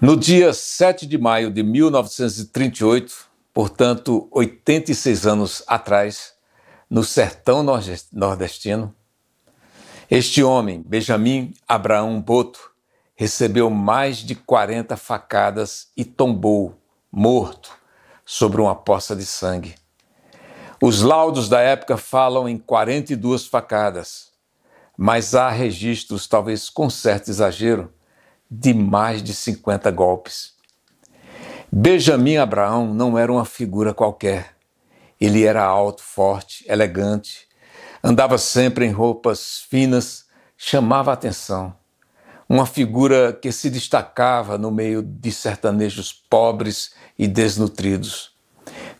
No dia 7 de maio de 1938, portanto, 86 anos atrás, no sertão nordestino, este homem, Benjamin Abraão Boto, recebeu mais de 40 facadas e tombou, morto, sobre uma poça de sangue. Os laudos da época falam em 42 facadas, mas há registros, talvez com certo exagero, de mais de 50 golpes. Benjamin Abraão não era uma figura qualquer. Ele era alto, forte, elegante, andava sempre em roupas finas, chamava a atenção. Uma figura que se destacava no meio de sertanejos pobres e desnutridos.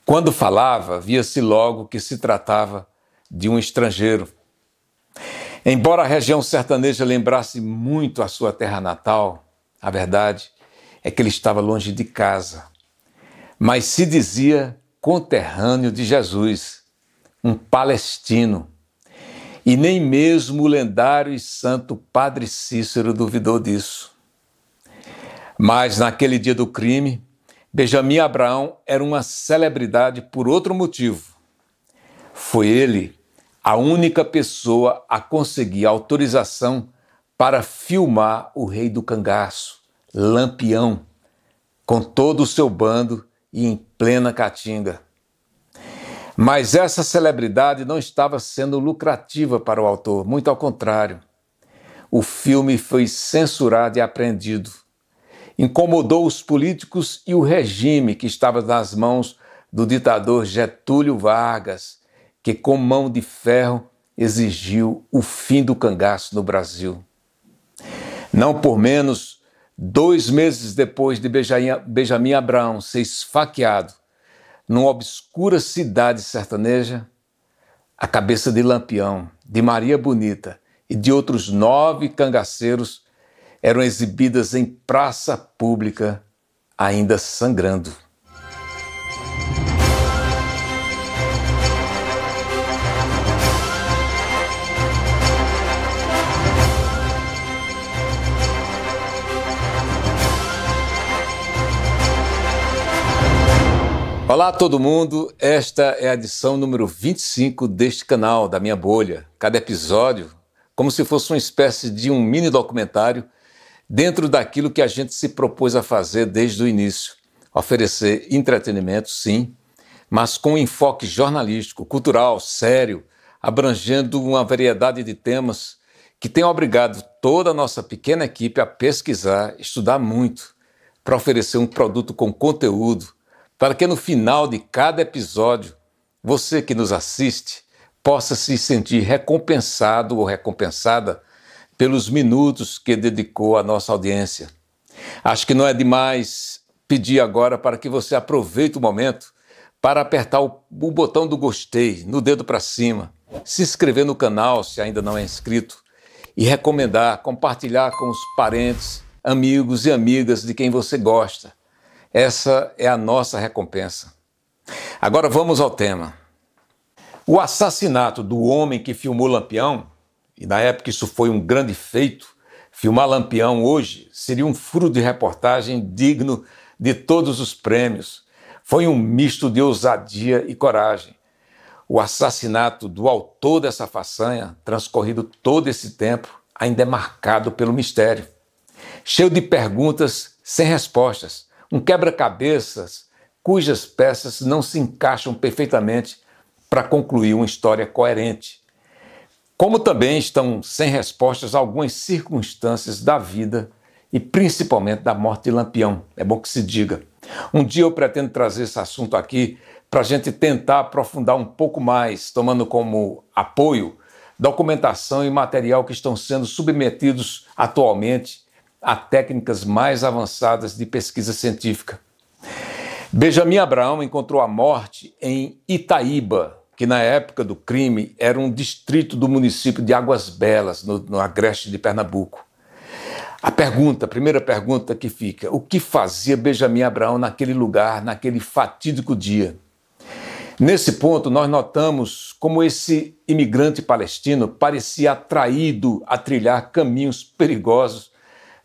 Quando falava, via-se logo que se tratava de um estrangeiro. Embora a região sertaneja lembrasse muito a sua terra natal, a verdade é que ele estava longe de casa. Mas se dizia conterrâneo de Jesus, um palestino. E nem mesmo o lendário e santo Padre Cícero duvidou disso. Mas naquele dia do crime, Benjamin Abraão era uma celebridade por outro motivo. Foi ele a única pessoa a conseguir autorização para filmar o rei do cangaço, Lampião, com todo o seu bando e em plena caatinga. Mas essa celebridade não estava sendo lucrativa para o autor, muito ao contrário. O filme foi censurado e apreendido. Incomodou os políticos e o regime que estava nas mãos do ditador Getúlio Vargas, que com mão de ferro exigiu o fim do cangaço no Brasil. Não por menos, 2 meses depois de Benjamin Abraão ser esfaqueado numa obscura cidade sertaneja, a cabeça de Lampião, de Maria Bonita e de outros 9 cangaceiros eram exibidas em praça pública, ainda sangrando. Olá a todo mundo, esta é a edição número 25 deste canal, da minha bolha. Cada episódio, como se fosse uma espécie de um mini documentário dentro daquilo que a gente se propôs a fazer desde o início. Oferecer entretenimento, sim, mas com um enfoque jornalístico, cultural, sério, abrangendo uma variedade de temas que tem obrigado toda a nossa pequena equipe a pesquisar, estudar muito, para oferecer um produto com conteúdo, para que no final de cada episódio, você que nos assiste possa se sentir recompensado ou recompensada pelos minutos que dedicou à nossa audiência. Acho que não é demais pedir agora para que você aproveite o momento para apertar o botão do gostei, no dedo para cima, se inscrever no canal se ainda não é inscrito e recomendar, compartilhar com os parentes, amigos e amigas de quem você gosta. Essa é a nossa recompensa. Agora vamos ao tema. O assassinato do homem que filmou Lampião, e na época isso foi um grande feito, filmar Lampião hoje seria um furo de reportagem digno de todos os prêmios. Foi um misto de ousadia e coragem. O assassinato do autor dessa façanha, transcorrido todo esse tempo, ainda é marcado pelo mistério. Cheio de perguntas sem respostas. Um quebra-cabeças cujas peças não se encaixam perfeitamente para concluir uma história coerente. Como também estão sem respostas algumas circunstâncias da vida e principalmente da morte de Lampião. É bom que se diga. Um dia eu pretendo trazer esse assunto aqui para a gente tentar aprofundar um pouco mais, tomando como apoio documentação e material que estão sendo submetidos atualmente a técnicas mais avançadas de pesquisa científica. Benjamin Abraão encontrou a morte em Itaíba, que na época do crime era um distrito do município de Águas Belas, no agreste de Pernambuco. A primeira pergunta que fica, o que fazia Benjamin Abraão naquele lugar, naquele fatídico dia? Nesse ponto, nós notamos como esse imigrante palestino parecia atraído a trilhar caminhos perigosos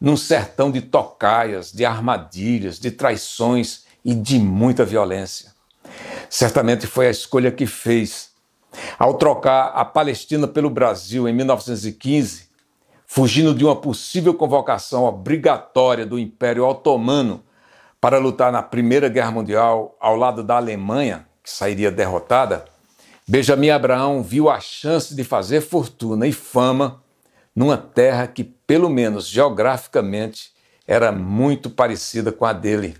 num sertão de tocaias, de armadilhas, de traições e de muita violência. Certamente foi a escolha que fez. Ao trocar a Palestina pelo Brasil em 1915, fugindo de uma possível convocação obrigatória do Império Otomano para lutar na Primeira Guerra Mundial ao lado da Alemanha, que sairia derrotada, Benjamin Abraham viu a chance de fazer fortuna e fama numa terra que, pelo menos geograficamente, era muito parecida com a dele.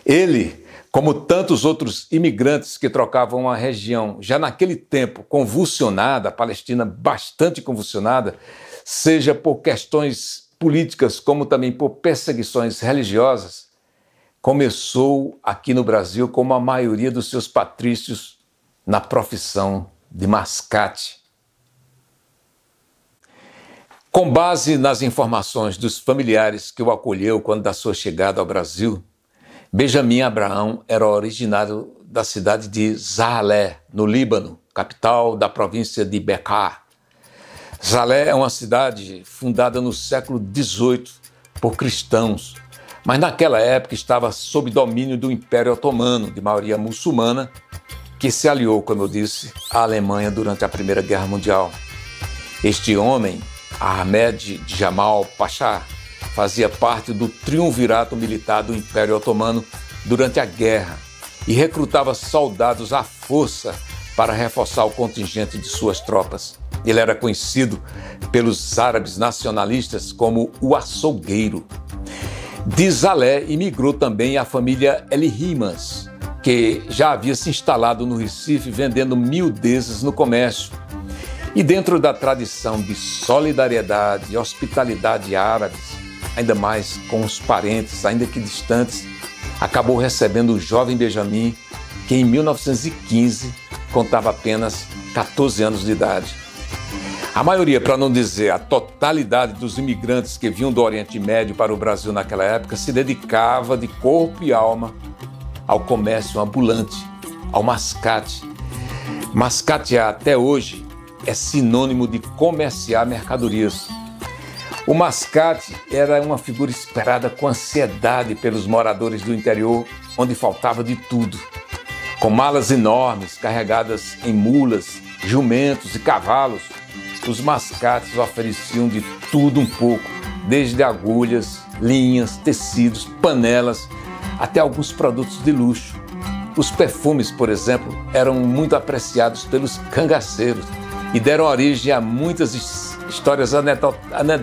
Ele, como tantos outros imigrantes que trocavam uma região já naquele tempo convulsionada, a Palestina bastante convulsionada, seja por questões políticas como também por perseguições religiosas, começou aqui no Brasil, como a maioria dos seus patrícios, na profissão de mascate. Com base nas informações dos familiares que o acolheu quando da sua chegada ao Brasil, Benjamin Abraham era originário da cidade de Zaalé, no Líbano, capital da província de Bekaa. Zaalé é uma cidade fundada no século XVIII por cristãos, mas naquela época estava sob domínio do Império Otomano, de maioria muçulmana, que se aliou, como eu disse, à Alemanha durante a Primeira Guerra Mundial. Este homem, Ahmed Jamal Pasha, fazia parte do triunvirato militar do Império Otomano durante a guerra e recrutava soldados à força para reforçar o contingente de suas tropas. Ele era conhecido pelos árabes nacionalistas como o açougueiro. De Zaalé imigrou também a família Elihimas, que já havia se instalado no Recife vendendo miudezas no comércio. E dentro da tradição de solidariedade e hospitalidade árabes, ainda mais com os parentes, ainda que distantes, acabou recebendo o jovem Benjamin, que em 1915 contava apenas 14 anos de idade. A maioria, para não dizer a totalidade dos imigrantes que vinham do Oriente Médio para o Brasil naquela época, se dedicava de corpo e alma ao comércio ambulante, ao mascate. Mascatear até hoje é sinônimo de comerciar mercadorias. O mascate era uma figura esperada com ansiedade pelos moradores do interior, onde faltava de tudo. Com malas enormes carregadas em mulas, jumentos e cavalos, os mascates ofereciam de tudo um pouco, desde agulhas, linhas, tecidos, panelas, até alguns produtos de luxo. Os perfumes, por exemplo, eram muito apreciados pelos cangaceiros e deram origem a muitas histórias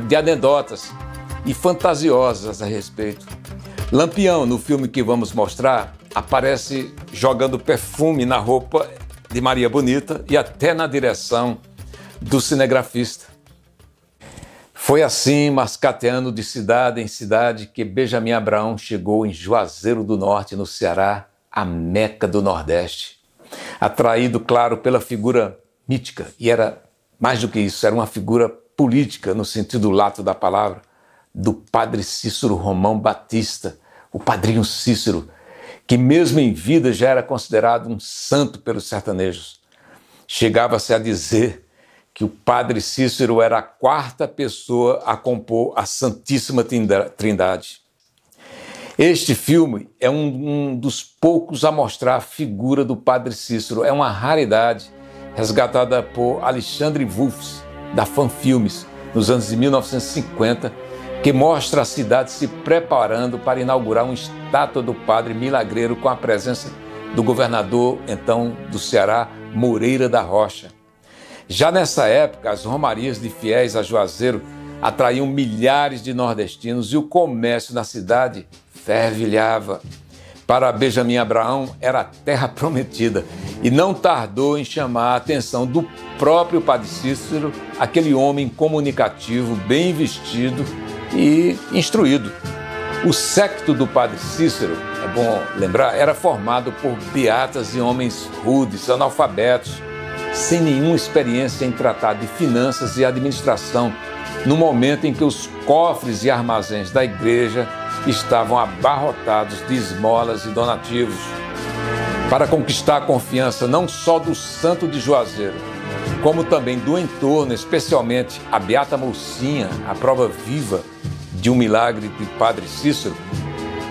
de anedotas e fantasiosas a respeito. Lampião, no filme que vamos mostrar, aparece jogando perfume na roupa de Maria Bonita e até na direção do cinegrafista. Foi assim, mascateando de cidade em cidade, que Benjamin Abraham chegou em Juazeiro do Norte, no Ceará, a Meca do Nordeste. Atraído, claro, pela figura mítica, e era mais do que isso, era uma figura política, no sentido lato da palavra, do padre Cícero Romão Batista, o padrinho Cícero, que mesmo em vida já era considerado um santo pelos sertanejos. Chegava-se a dizer que o padre Cícero era a quarta pessoa a compor a Santíssima Trindade. Este filme é um dos poucos a mostrar a figura do padre Cícero. É uma raridade, resgatada por Alexandre Wolffs, da Fanfilmes, nos anos de 1950, que mostra a cidade se preparando para inaugurar uma estátua do padre milagreiro com a presença do governador, então, do Ceará, Moreira da Rocha. Já nessa época, as romarias de fiéis a Juazeiro atraíam milhares de nordestinos e o comércio na cidade fervilhava. Para Benjamin Abraham, era a terra prometida e não tardou em chamar a atenção do próprio padre Cícero, aquele homem comunicativo, bem vestido e instruído. O séquito do padre Cícero, é bom lembrar, era formado por beatas e homens rudes, analfabetos, sem nenhuma experiência em tratar de finanças e administração, no momento em que os cofres e armazéns da igreja estavam abarrotados de esmolas e donativos. Para conquistar a confiança não só do santo de Juazeiro, como também do entorno, especialmente a beata mocinha, a prova viva de um milagre de Padre Cícero,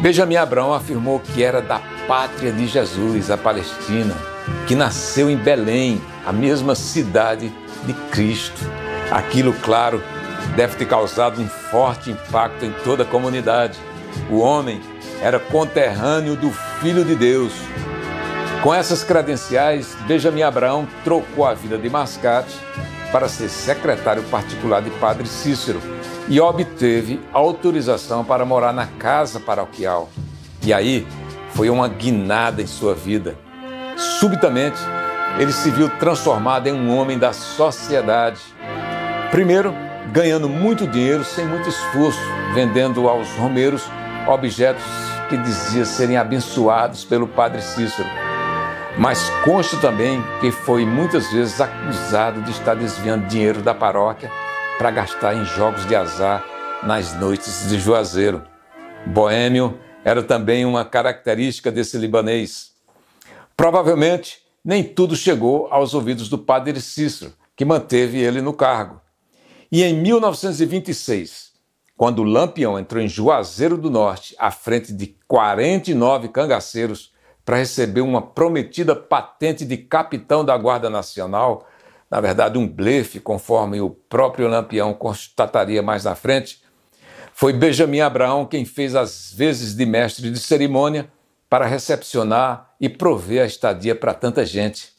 Benjamin Abrão afirmou que era da pátria de Jesus, a Palestina, que nasceu em Belém, a mesma cidade de Cristo. Aquilo, claro, deve ter causado um forte impacto em toda a comunidade. O homem era conterrâneo do Filho de Deus. Com essas credenciais, Benjamin Abrão trocou a vida de mascate para ser secretário particular de Padre Cícero e obteve autorização para morar na casa paroquial. E aí foi uma guinada em sua vida. Subitamente, ele se viu transformado em um homem da sociedade. Primeiro, ganhando muito dinheiro sem muito esforço, vendendo aos romeiros objetos que dizia serem abençoados pelo Padre Cícero. Mas consta também que foi muitas vezes acusado de estar desviando dinheiro da paróquia para gastar em jogos de azar nas noites de Juazeiro. Boêmio era também uma característica desse libanês. Provavelmente, nem tudo chegou aos ouvidos do Padre Cícero, que manteve ele no cargo. E em 1926, quando o Lampião entrou em Juazeiro do Norte, à frente de 49 cangaceiros, para receber uma prometida patente de capitão da Guarda Nacional, na verdade um blefe, conforme o próprio Lampião constataria mais na frente, foi Benjamin Abrão quem fez as vezes de mestre de cerimônia para recepcionar e prover a estadia para tanta gente.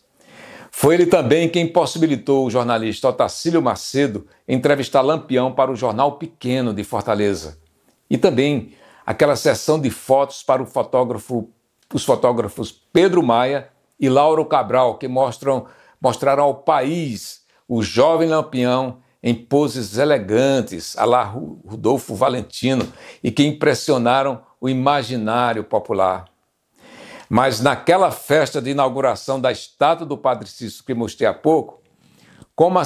Foi ele também quem possibilitou o jornalista Otacílio Macedo entrevistar Lampião para o Jornal Pequeno de Fortaleza. E também aquela sessão de fotos para os fotógrafos Pedro Maia e Lauro Cabral, que mostraram ao país o jovem Lampião em poses elegantes, à la Rodolfo Valentino, e que impressionaram o imaginário popular. Mas naquela festa de inauguração da estátua do Padre Cícero que mostrei há pouco, com a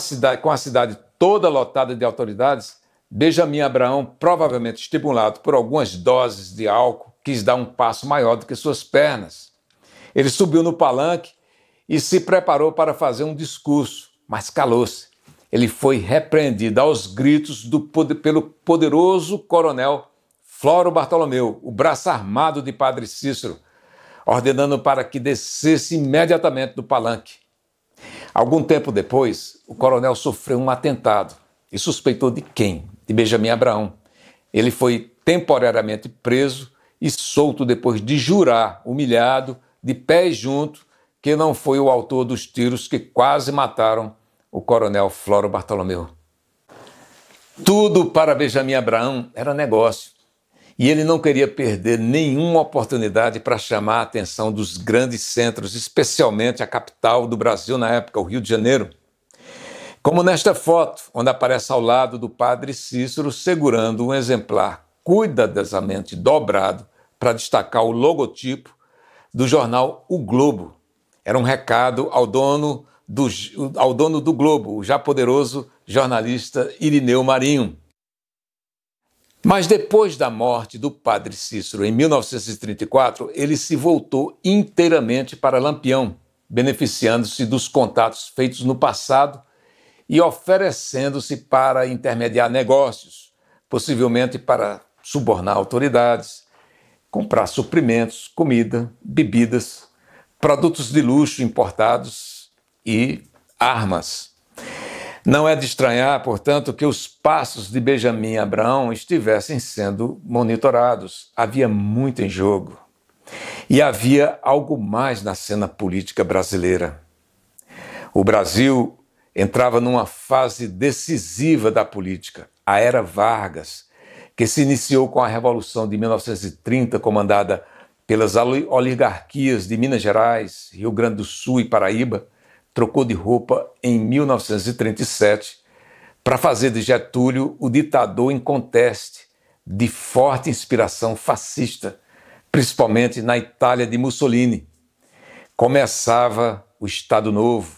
cidade toda lotada de autoridades, Benjamin Abrão, provavelmente estimulado por algumas doses de álcool, quis dar um passo maior do que suas pernas. Ele subiu no palanque e se preparou para fazer um discurso, mas calou-se. Ele foi repreendido aos gritos pelo poderoso coronel Floro Bartolomeu, o braço armado de Padre Cícero, ordenando para que descesse imediatamente do palanque. Algum tempo depois, o coronel sofreu um atentado e suspeitou de quem? De Benjamin Abrão. Ele foi temporariamente preso e solto depois de jurar, humilhado, de pés junto, que não foi o autor dos tiros que quase mataram o coronel Floro Bartolomeu. Tudo para Benjamin Abrão era negócio. E ele não queria perder nenhuma oportunidade para chamar a atenção dos grandes centros, especialmente a capital do Brasil na época, o Rio de Janeiro. Como nesta foto, onde aparece ao lado do Padre Cícero segurando um exemplar cuidadosamente dobrado para destacar o logotipo do jornal O Globo. Era um recado ao dono do Globo, o já poderoso jornalista Irineu Marinho. Mas depois da morte do Padre Cícero, em 1934, ele se voltou inteiramente para Lampião, beneficiando-se dos contatos feitos no passado e oferecendo-se para intermediar negócios, possivelmente para subornar autoridades, comprar suprimentos, comida, bebidas, produtos de luxo importados e armas. Não é de estranhar, portanto, que os passos de Benjamin Abrão estivessem sendo monitorados. Havia muito em jogo. E havia algo mais na cena política brasileira. O Brasil entrava numa fase decisiva da política, a Era Vargas, que se iniciou com a Revolução de 1930, comandada pelas oligarquias de Minas Gerais, Rio Grande do Sul e Paraíba, trocou de roupa em 1937 para fazer de Getúlio o ditador inconteste, de forte inspiração fascista, principalmente na Itália de Mussolini. Começava o Estado Novo,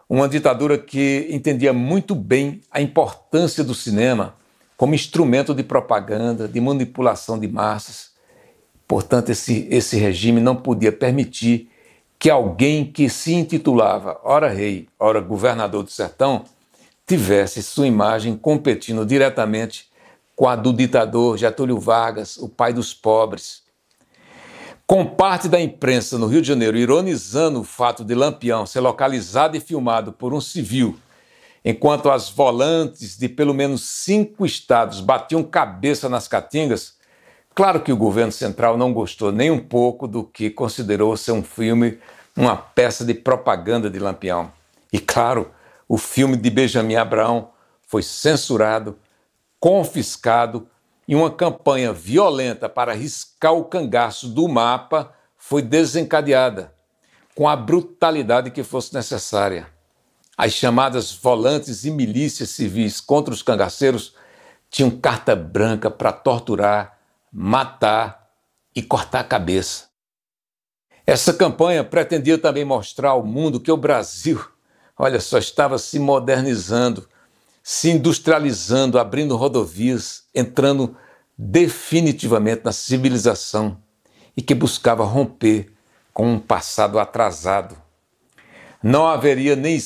uma ditadura que entendia muito bem a importância do cinema como instrumento de propaganda, de manipulação de massas. Portanto, esse regime não podia permitir que alguém que se intitulava ora rei, ora governador do sertão, tivesse sua imagem competindo diretamente com a do ditador Getúlio Vargas, o pai dos pobres. Com parte da imprensa no Rio de Janeiro ironizando o fato de Lampião ser localizado e filmado por um civil, enquanto as volantes de pelo menos 5 estados batiam cabeça nas caatingas, claro que o governo central não gostou nem um pouco do que considerou ser um filme, uma peça de propaganda de Lampião. E claro, o filme de Benjamin Abrão foi censurado, confiscado e uma campanha violenta para riscar o cangaço do mapa foi desencadeada, com a brutalidade que fosse necessária. As chamadas volantes e milícias civis contra os cangaceiros tinham carta branca para torturar, matar e cortar a cabeça. Essa campanha pretendia também mostrar ao mundo que o Brasil, olha só, estava se modernizando, se industrializando, abrindo rodovias, entrando definitivamente na civilização e que buscava romper com um passado atrasado. Não haveria nem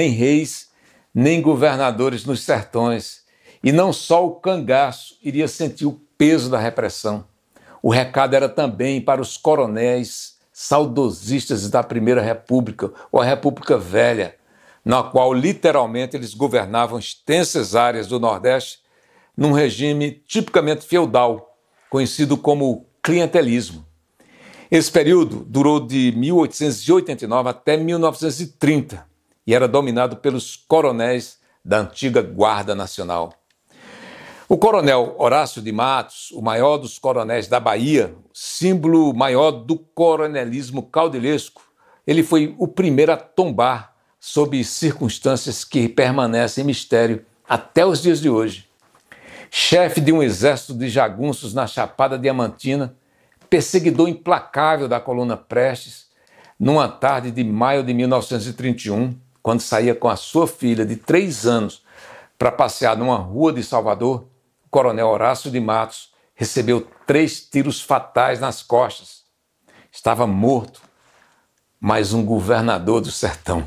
reis, nem governadores nos sertões, e não só o cangaço iria sentir o peso da repressão. O recado era também para os coronéis saudosistas da Primeira República, ou a República Velha, na qual literalmente eles governavam extensas áreas do Nordeste num regime tipicamente feudal, conhecido como clientelismo. Esse período durou de 1889 até 1930 e era dominado pelos coronéis da antiga Guarda Nacional. O coronel Horácio de Matos, o maior dos coronéis da Bahia, símbolo maior do coronelismo caudilhesco, ele foi o primeiro a tombar sob circunstâncias que permanecem em mistério até os dias de hoje. Chefe de um exército de jagunços na Chapada Diamantina, perseguidor implacável da coluna Prestes, numa tarde de maio de 1931, quando saía com a sua filha de 3 anos para passear numa rua de Salvador, o coronel Horácio de Matos recebeu 3 tiros fatais nas costas. Estava morto, mais um governador do sertão.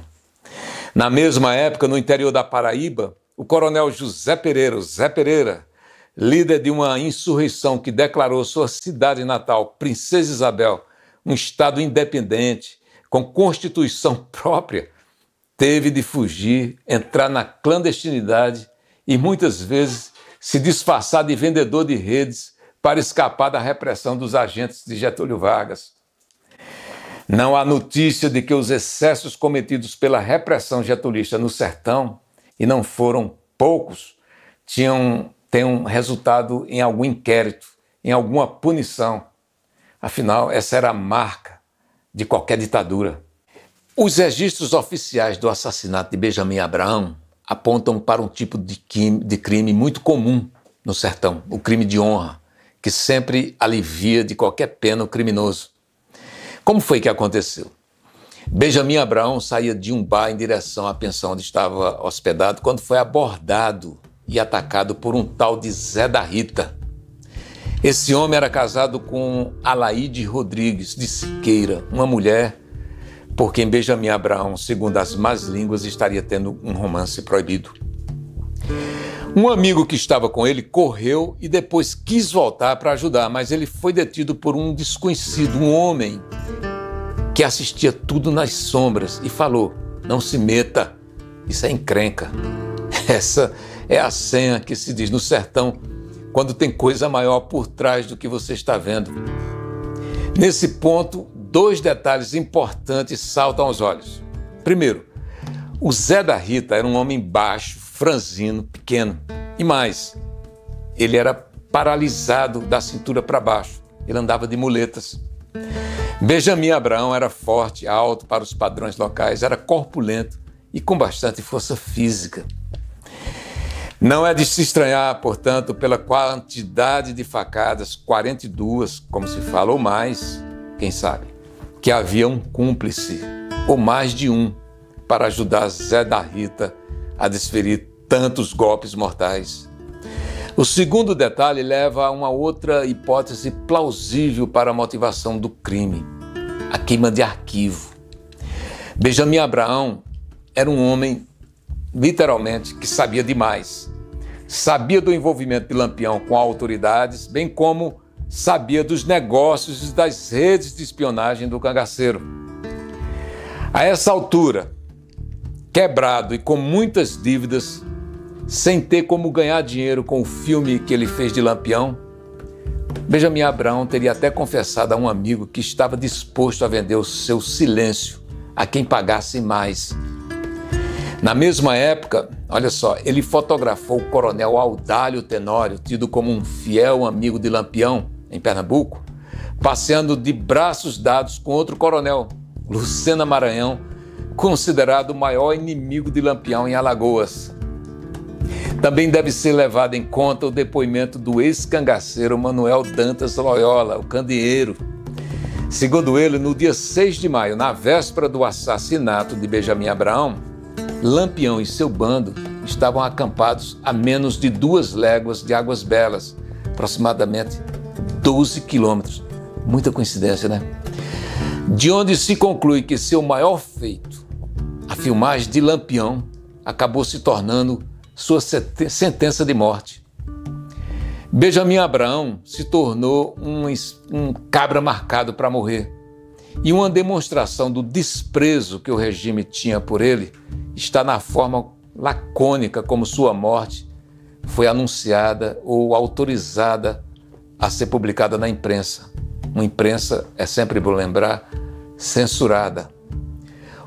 Na mesma época, no interior da Paraíba, o coronel José Pereira, o Zé Pereira, líder de uma insurreição que declarou sua cidade natal, Princesa Isabel, um estado independente, com constituição própria, teve de fugir, entrar na clandestinidade e muitas vezes se disfarçar de vendedor de redes para escapar da repressão dos agentes de Getúlio Vargas. Não há notícia de que os excessos cometidos pela repressão getulista no sertão, e não foram poucos, tenham resultado em algum inquérito, em alguma punição. Afinal, essa era a marca de qualquer ditadura. Os registros oficiais do assassinato de Benjamin Abrão apontam para um tipo de crime muito comum no sertão, o crime de honra, que sempre alivia de qualquer pena o criminoso. Como foi que aconteceu? Benjamin Abrão saía de um bar em direção à pensão onde estava hospedado quando foi abordado e atacado por um tal de Zé da Rita. Esse homem era casado com Alaide Rodrigues de Siqueira, uma mulher por quem Benjamin Abrão, segundo as más línguas, estaria tendo um romance proibido. Um amigo que estava com ele correu e depois quis voltar para ajudar, mas ele foi detido por um desconhecido, um homem que assistia tudo nas sombras e falou: "Não se meta, isso é encrenca." Essa é a senha que se diz no sertão quando tem coisa maior por trás do que você está vendo. Nesse ponto, 2 detalhes importantes saltam aos olhos. Primeiro, o Zé da Rita era um homem baixo, franzino, pequeno. E mais, ele era paralisado da cintura para baixo. Ele andava de muletas. Benjamin Abrão era forte, alto para os padrões locais, era corpulento e com bastante força física. Não é de se estranhar, portanto, pela quantidade de facadas, 42, como se fala, ou mais, quem sabe, que havia um cúmplice, ou mais de um, para ajudar Zé da Rita a desferir tantos golpes mortais. O segundo detalhe leva a uma outra hipótese plausível para a motivação do crime: a queima de arquivo. Benjamin Abrão era um homem, literalmente, que sabia demais. Sabia do envolvimento de Lampião com autoridades, bem como sabia dos negócios e das redes de espionagem do cangaceiro. A essa altura, quebrado e com muitas dívidas, sem ter como ganhar dinheiro com o filme que ele fez de Lampião, Benjamin Abraão teria até confessado a um amigo que estava disposto a vender o seu silêncio a quem pagasse mais. Na mesma época, olha só, ele fotografou o coronel Audálio Tenório, tido como um fiel amigo de Lampião, em Pernambuco, passeando de braços dados com outro coronel, Lucena Maranhão, considerado o maior inimigo de Lampião em Alagoas. Também deve ser levado em conta o depoimento do ex-cangaceiro Manuel Dantas Loyola, o candeeiro. Segundo ele, no dia 6 de maio, na véspera do assassinato de Benjamin Abraão, Lampião e seu bando estavam acampados a menos de 2 léguas de Águas Belas, aproximadamente 12 quilômetros. Muita coincidência, né? De onde se conclui que seu maior feito, a filmagem de Lampião, acabou se tornando sua sentença de morte. Benjamin Abraão se tornou um cabra marcado para morrer. E uma demonstração do desprezo que o regime tinha por ele está na forma lacônica como sua morte foi anunciada ou autorizada a ser publicada na imprensa. Uma imprensa, é sempre bom lembrar, censurada.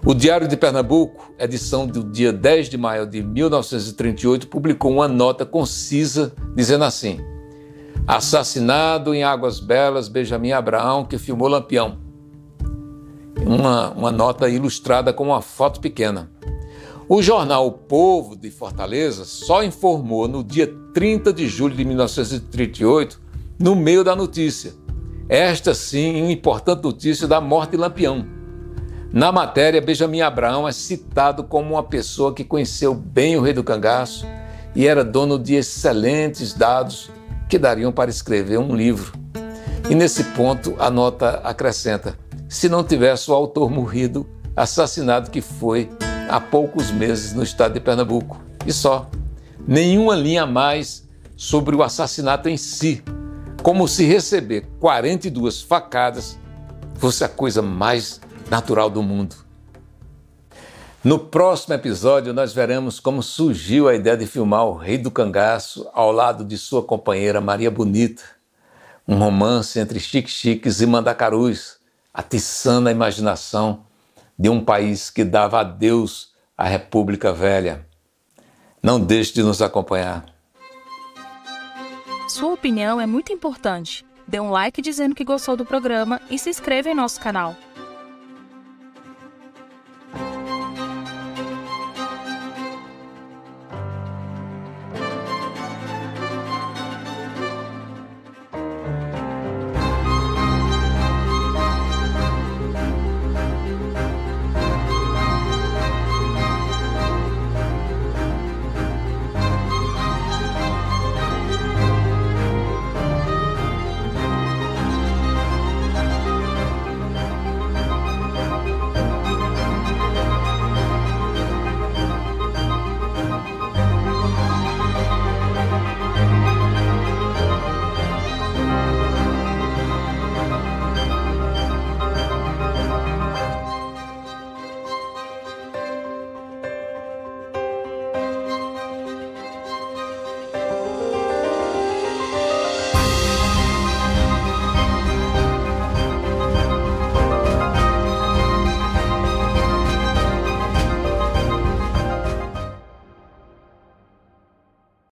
O Diário de Pernambuco, edição do dia 10 de maio de 1938, publicou uma nota concisa dizendo assim: assassinado em Águas Belas, Benjamin Abraão, que filmou Lampião. Uma nota ilustrada com uma foto pequena. O jornal O Povo de Fortaleza só informou no dia 30 de julho de 1938, no meio da notícia. Esta sim, uma importante notícia da morte de Lampião. Na matéria, Benjamin Abraão é citado como uma pessoa que conheceu bem o rei do cangaço e era dono de excelentes dados que dariam para escrever um livro. E nesse ponto, a nota acrescenta: se não tivesse o autor morrido, assassinado que foi há poucos meses no estado de Pernambuco. E só. Nenhuma linha a mais sobre o assassinato em si, como se receber 42 facadas fosse a coisa mais natural do mundo. No próximo episódio, nós veremos como surgiu a ideia de filmar o Rei do Cangaço ao lado de sua companheira Maria Bonita, um romance entre xique-xiques e mandacarus, atiçando a imaginação de um país que dava adeus à República Velha. Não deixe de nos acompanhar. Sua opinião é muito importante. Dê um like dizendo que gostou do programa e se inscreva em nosso canal.